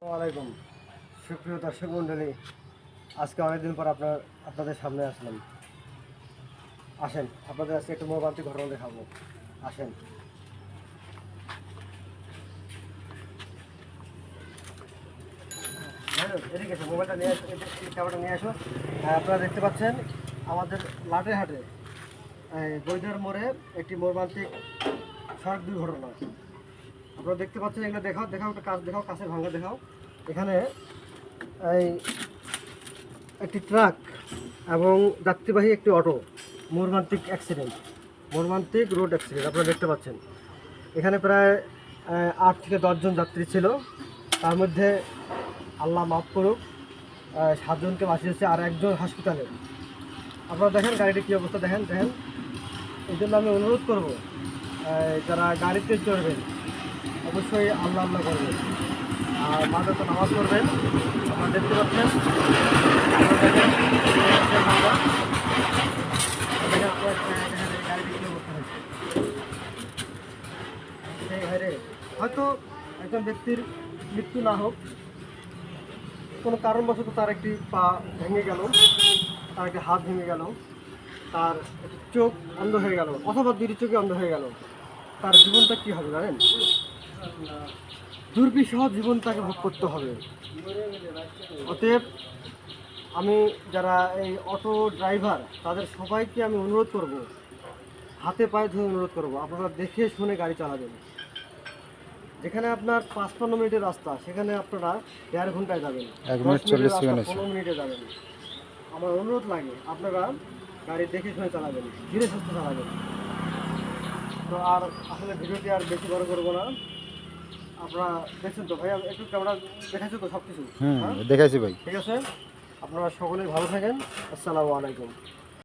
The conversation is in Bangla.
আসসালামাইকুম সুপ্রিয় দর্শক মণ্ডলী, আজকে অনেকদিন পর আপনাদের সামনে আসলাম। আসেন, আপনাদের আজকে একটু মর্মান্তিক ঘটনা দেখাবো। আসেন। এদিকে এসো, মোবাইলটা নিয়ে আসো, ক্যামেরাটা নিয়ে আসো। আপনারা দেখতে পাচ্ছেন আমাদের লাটের হাটে বৈদার মোড়ে একটি মর্মান্তিক সড়ক দুর্ঘটনা। আপনারা দেখতে পাচ্ছেন, এগুলো দেখাও একটা কাজ দেখাও, কাছে ভাঙা দেখাও। এখানে এই একটি ট্রাক এবং যাত্রীবাহী একটি অটো মর্মান্তিক রোড অ্যাক্সিডেন্ট আপনারা দেখতে পাচ্ছেন। এখানে প্রায় 8 থেকে 10 জন যাত্রী ছিল। তার মধ্যে আল্লাহ মাফ করুক 7 জনকে বাঁচিয়েছে আর একজন হসপিটালে। আপনারা দেখেন গাড়িটি কী অবস্থা, দেখেন। এই জন্য আমি অনুরোধ করব, যারা গাড়িতে চড়বেন অবশ্যই আল্লাহ করবেন আর মাঝে নামাজ করবেন। আপনারা দেখতে পাচ্ছেন, হয়তো একজন ব্যক্তির মৃত্যু না হোক, কোনো কারণবশত তার একটি পা ভেঙে গেল, তার একটি হাত ভেঙে গেল, তার একটি চোখ অন্ধ হয়ে গেল, অথবা 2টি চোখে অন্ধ হয়ে গেল, তার জীবনটা কী হবে জানেন? দুর্বিষহ জীবন তাকে ভোগ করতে হবে। অতএব আমি যারা এই অটো ড্রাইভার তাদের সবাইকে আমি অনুরোধ করব, হাতে পায়ে ধরে অনুরোধ করব, আপনারা দেখে শুনে গাড়ি চালাবেন। যেখানে আপনার 5-15 মিনিটের রাস্তা, সেখানে আপনারা 1.5 ঘন্টায় যাবেন, 15 মিনিটে যাবেন। আমার অনুরোধ লাগে আপনারা গাড়ি দেখে শুনে চালাবেন, ধীরে সুস্থে চালাবেন। তো আর আসলে ভিডিওটি আর বেশি বড় করবো না। আপনারা দেখছেন তো ভাই, একটু ক্যামেরা দেখাচ্ছি তো সব কিছু? দেখাইছি ভাই। ঠিক আছে, আপনারা সকলেই ভালো থাকেন। আসসালামু আলাইকুম।